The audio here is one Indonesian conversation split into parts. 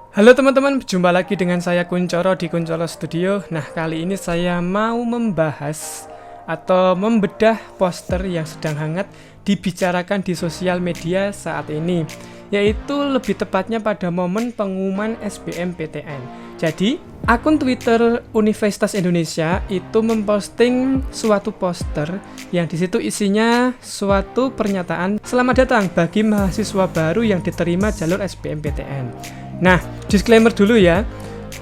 Halo teman-teman, berjumpa lagi dengan saya Kuncoro di Kuncoro Studio. Nah, kali ini saya mau membahas atau membedah poster yang sedang hangat dibicarakan di sosial media saat ini, yaitu lebih tepatnya pada momen pengumuman SBMPTN. Jadi, akun Twitter Universitas Indonesia itu memposting suatu poster yang disitu isinya suatu pernyataan selamat datang bagi mahasiswa baru yang diterima jalur SBMPTN. Nah, disclaimer dulu ya,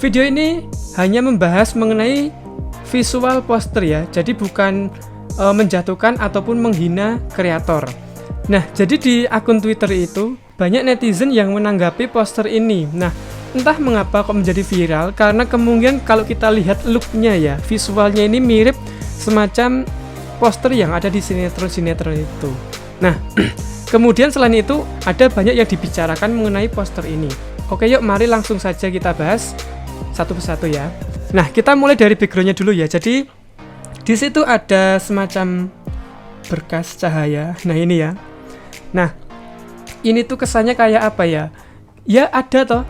video ini hanya membahas mengenai visual poster ya, jadi bukan menjatuhkan ataupun menghina kreator. Nah, jadi di akun Twitter itu banyak netizen yang menanggapi poster ini. Nah, entah mengapa kok menjadi viral, karena kemungkinan kalau kita lihat looknya ya, visualnya ini mirip semacam poster yang ada di sinetron-sinetron itu. Nah, kemudian selain itu ada banyak yang dibicarakan mengenai poster ini. Oke, yuk mari langsung saja kita bahas satu persatu ya. Nah, kita mulai dari backgroundnya dulu ya. Jadi di situ ada semacam berkas cahaya. Nah, ini ya. Nah, ini tuh kesannya kayak apa ya? Ya ada toh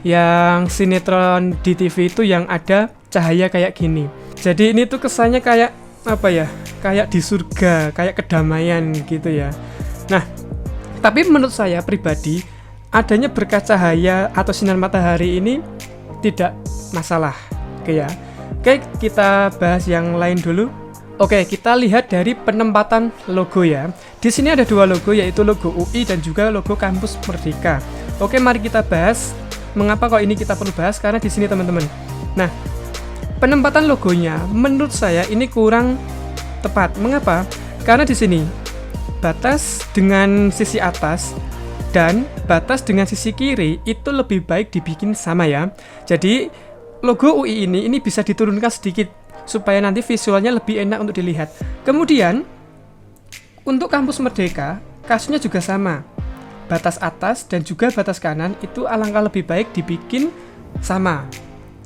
yang sinetron di TV itu yang ada cahaya kayak gini. Jadi ini tuh kesannya kayak apa ya? Kayak di surga, kayak kedamaian gitu ya. Nah, tapi menurut saya pribadi adanya berkas cahaya atau sinar matahari ini tidak masalah. Oke ya. Oke, kita bahas yang lain dulu. Oke, kita lihat dari penempatan logo ya. Di sini ada dua logo, yaitu logo UI dan juga logo Kampus Merdeka. Oke, mari kita bahas mengapa kok ini kita perlu bahas, karena di sini teman-teman. Nah, penempatan logonya menurut saya ini kurang tepat. Mengapa? Karena di sini batas dengan sisi atas dan batas dengan sisi kiri itu lebih baik dibikin sama ya. Jadi logo UI ini bisa diturunkan sedikit supaya nanti visualnya lebih enak untuk dilihat. Kemudian untuk Kampus Merdeka kasusnya juga sama. Batas atas dan juga batas kanan itu alangkah lebih baik dibikin sama.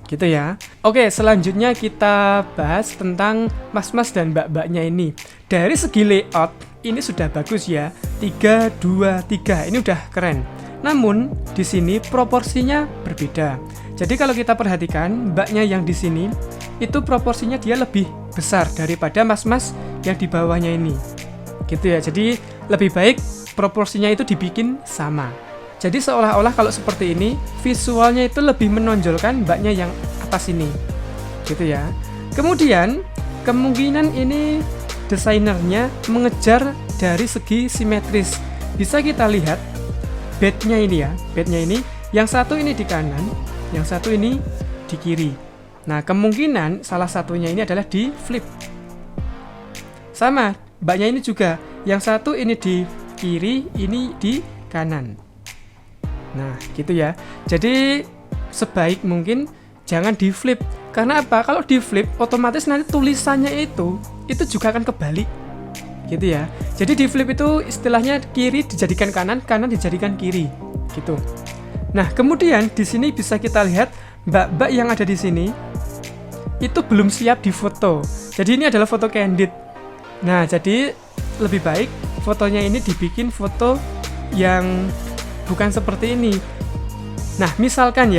Gitu ya. Oke, selanjutnya kita bahas tentang mas-mas dan mbak-mbaknya ini. Dari segi layout ini sudah bagus ya, 3, 2, 3, ini udah keren. Namun di sini proporsinya berbeda. Jadi kalau kita perhatikan mbaknya yang di sini itu proporsinya dia lebih besar daripada mas-mas yang di bawahnya ini. Gitu ya. Jadi lebih baik proporsinya itu dibikin sama. Jadi seolah-olah kalau seperti ini visualnya itu lebih menonjolkan mbaknya yang atas ini. Gitu ya. Kemudian kemungkinan ini desainernya mengejar dari segi simetris. Bisa kita lihat bednya ini ya, bednya ini yang satu ini di kanan, yang satu ini di kiri. Nah, kemungkinan salah satunya ini adalah di flip. Sama, mbaknya ini juga, yang satu ini di kiri, ini di kanan. Nah, gitu ya. Jadi sebaik mungkin jangan di flip. Karena apa? Kalau di flip otomatis nanti tulisannya itu juga akan kebalik. Gitu ya. Jadi di flip itu istilahnya kiri dijadikan kanan, kanan dijadikan kiri. Gitu. Nah, kemudian di sini bisa kita lihat mbak-mbak yang ada di sini itu belum siap difoto. Jadi ini adalah foto candid. Nah, jadi lebih baik fotonya ini dibikin foto yang bukan seperti ini. Nah, misalkan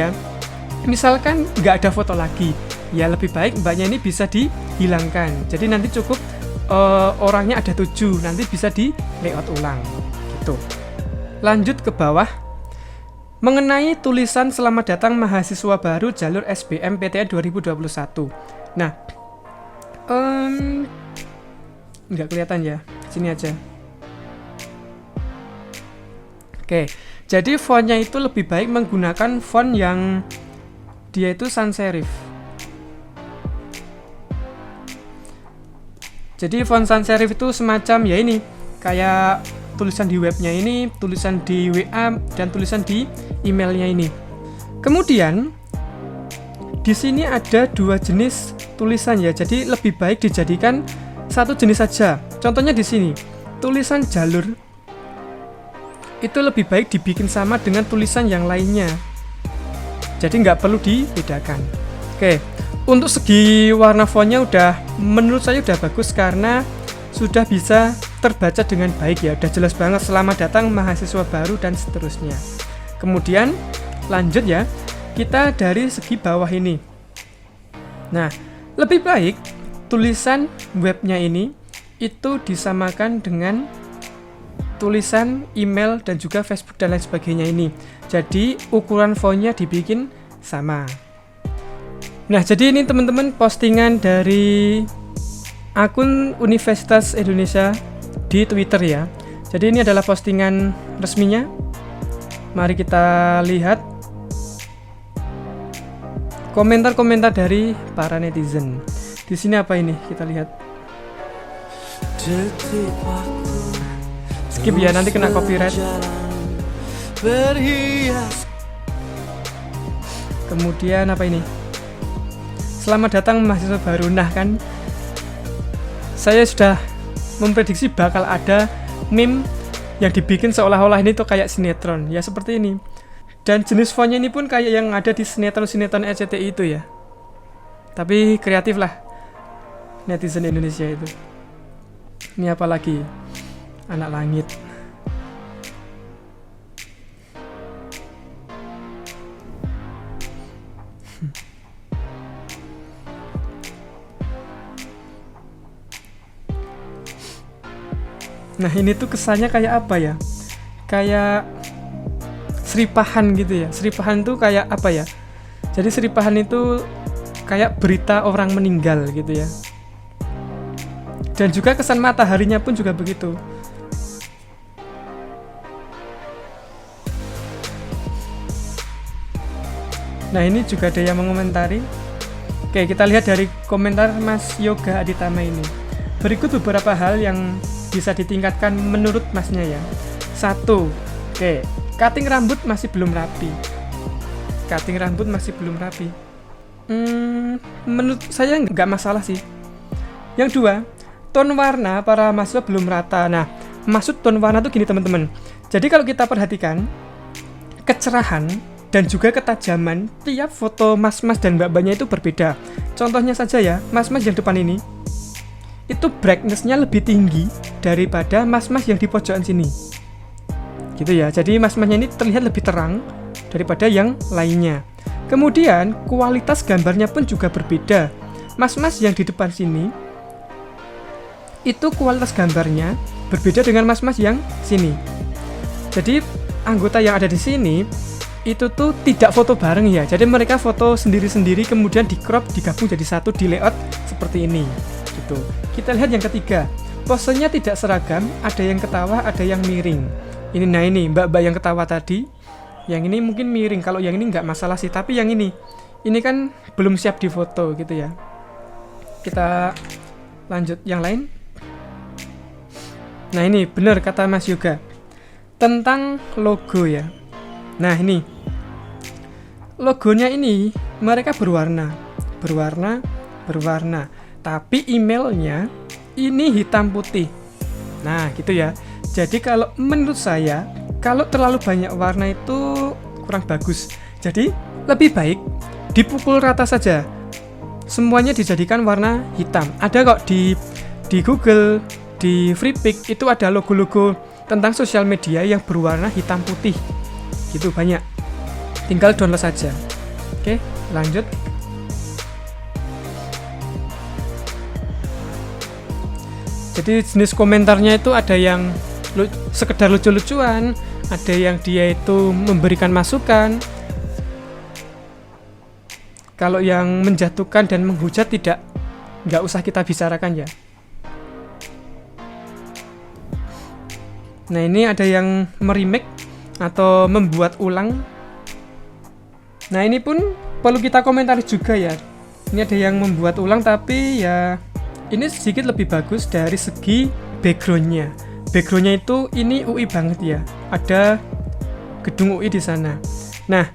nggak ada foto lagi, ya lebih baik mbaknya ini bisa dihilangkan. Jadi nanti cukup orangnya ada 7, nanti bisa di layout ulang gitu. Lanjut ke bawah mengenai tulisan selamat datang mahasiswa baru jalur SBMPTN 2021. Nah, nggak kelihatan ya, sini aja. Oke, jadi fontnya itu lebih baik menggunakan font yang dia itu sans serif. Jadi font sans serif itu semacam ya ini, kayak tulisan di webnya ini, tulisan di WA, dan tulisan di emailnya ini. Kemudian di sini ada dua jenis tulisan ya, jadi lebih baik dijadikan satu jenis saja. Contohnya di sini, tulisan jalur itu lebih baik dibikin sama dengan tulisan yang lainnya. Jadi nggak perlu dibedakan. Oke, untuk segi warna fontnya menurut saya udah bagus karena sudah bisa terbaca dengan baik ya. Udah jelas banget selamat datang mahasiswa baru dan seterusnya. Kemudian lanjut ya, kita dari segi bawah ini. Nah, lebih baik tulisan webnya ini itu disamakan dengan tulisan email dan juga Facebook dan lain sebagainya ini. Jadi ukuran fontnya dibikin sama. Nah, jadi ini teman-teman postingan dari akun Universitas Indonesia di Twitter ya. Jadi ini adalah postingan resminya. Mari kita lihat komentar-komentar dari para netizen. Di sini apa ini? Kita lihat. Skip ya, nanti kena copyright. Kemudian apa ini? Selamat datang mahasiswa baru. Nah kan, saya sudah memprediksi bakal ada meme yang dibikin seolah-olah ini tuh kayak sinetron. Ya seperti ini. Dan jenis fontnya ini pun kayak yang ada di sinetron-sinetron RCTI itu ya. Tapi kreatif lah netizen Indonesia itu. Ini apa lagi? Anak langit. Nah ini tuh kesannya kayak apa ya? Kayak seripahan gitu ya. Seripahan tuh kayak apa ya? Jadi seripahan itu kayak berita orang meninggal gitu ya. Dan juga kesan mataharinya pun juga begitu. Nah ini juga ada yang mengomentari. Oke, kita lihat dari komentar Mas Yoga Aditama ini. Berikut beberapa hal yang bisa ditingkatkan menurut masnya ya. 1. Oke, cutting rambut masih belum rapi. Cutting rambut masih belum rapi. Menurut saya nggak masalah sih. Yang 2, tone warna para mahasiswa belum rata. Nah, maksud tone warna tuh gini teman-teman. Jadi kalau kita perhatikan, kecerahan dan juga ketajaman tiap foto mas-mas dan mbak-mbaknya itu berbeda. Contohnya saja ya, mas-mas yang depan ini itu brightness-nya lebih tinggi daripada mas-mas yang di pojokan sini. Gitu ya. Jadi mas-masnya ini terlihat lebih terang daripada yang lainnya. Kemudian kualitas gambarnya pun juga berbeda. Mas-mas yang di depan sini itu kualitas gambarnya berbeda dengan mas-mas yang sini. Jadi anggota yang ada di sini itu tuh tidak foto bareng ya. Jadi mereka foto sendiri-sendiri kemudian di crop digabung jadi satu di layout seperti ini. Gitu. Kita lihat yang ketiga. Posenya tidak seragam, ada yang ketawa, ada yang miring. Ini mbak-mbak yang ketawa tadi. Yang ini mungkin miring, kalau yang ini nggak masalah sih. Tapi yang ini kan belum siap difoto gitu ya. Kita lanjut yang lain. Nah ini benar kata Mas Yoga tentang logo ya. Nah ini logonya ini mereka berwarna, tapi emailnya ini hitam putih. Nah gitu ya. Jadi kalau menurut saya kalau terlalu banyak warna itu kurang bagus. Jadi lebih baik dipukul rata saja. Semuanya dijadikan warna hitam. Ada kok di Google, di Freepik itu ada logo-logo tentang sosial media yang berwarna hitam putih. Gitu banyak. Tinggal download saja. Oke, lanjut. Jadi jenis komentarnya itu ada yang sekedar lucu-lucuan, ada yang dia itu memberikan masukan. Kalau yang menjatuhkan dan menghujat nggak usah kita bicarakan ya. Nah ini ada yang meremake atau membuat ulang. Nah ini pun perlu kita komentari juga ya. Ini ada yang membuat ulang tapi ya ini sedikit lebih bagus dari segi backgroundnya. Backgroundnya itu ini UI banget ya. Ada gedung UI di sana. Nah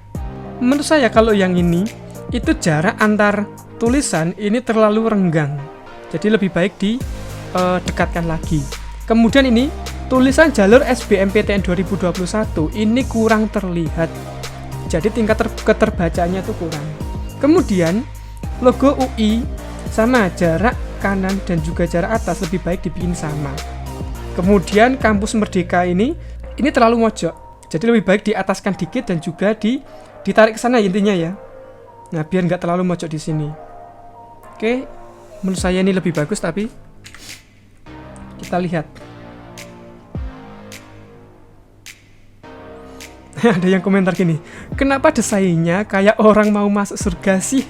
menurut saya kalau yang ini itu jarak antar tulisan ini terlalu renggang. Jadi lebih baik dekatkan lagi. Kemudian ini tulisan jalur SBMPTN 2021 ini kurang terlihat. Jadi tingkat keterbacaannya itu kurang. Kemudian logo UI sama jarak kanan dan juga jarak atas lebih baik dibikin sama. Kemudian kampus Merdeka ini terlalu mojok. Jadi lebih baik diataskan dikit dan juga ditarik ke sana intinya ya. Nah, biar nggak terlalu mojok di sini. Oke, menurut saya ini lebih bagus, tapi kita lihat. Ada yang komentar gini, kenapa desainnya kayak orang mau masuk surga sih?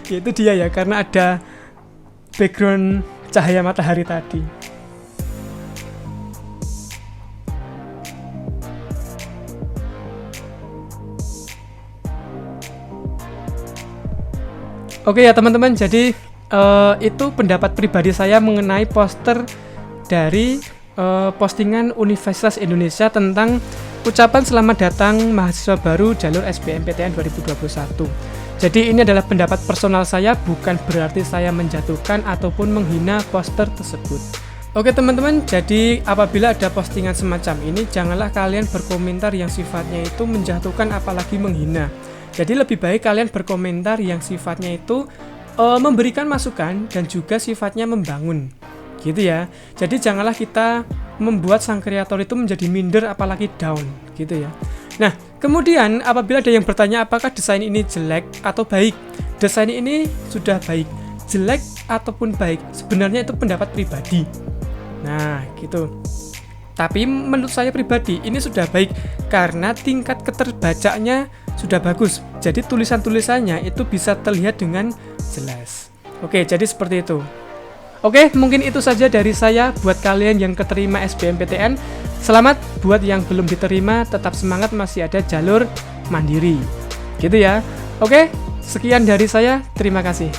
Itu dia ya, karena ada background cahaya matahari tadi. Oke ya teman-teman, jadi itu pendapat pribadi saya mengenai poster dari postingan Universitas Indonesia tentang ucapan selamat datang mahasiswa baru jalur SBMPTN 2021. Jadi ini adalah pendapat personal saya, bukan berarti saya menjatuhkan ataupun menghina poster tersebut. Oke teman-teman, jadi apabila ada postingan semacam ini, janganlah kalian berkomentar yang sifatnya itu menjatuhkan apalagi menghina. Jadi lebih baik kalian berkomentar yang sifatnya itu memberikan masukan dan juga sifatnya membangun. Gitu ya. Jadi janganlah kita membuat sang kreator itu menjadi minder apalagi down, gitu ya. Nah, kemudian apabila ada yang bertanya apakah desain ini jelek atau baik? Desain ini sudah baik. Jelek ataupun baik, sebenarnya itu pendapat pribadi. Nah, gitu. Tapi menurut saya pribadi ini sudah baik karena tingkat keterbacanya sudah bagus. Jadi tulisan-tulisannya itu bisa terlihat dengan jelas. Oke, jadi seperti itu. Oke, mungkin itu saja dari saya buat kalian yang keterima SBMPTN. Selamat, buat yang belum diterima tetap semangat, masih ada jalur mandiri. Gitu ya. Oke, sekian dari saya. Terima kasih.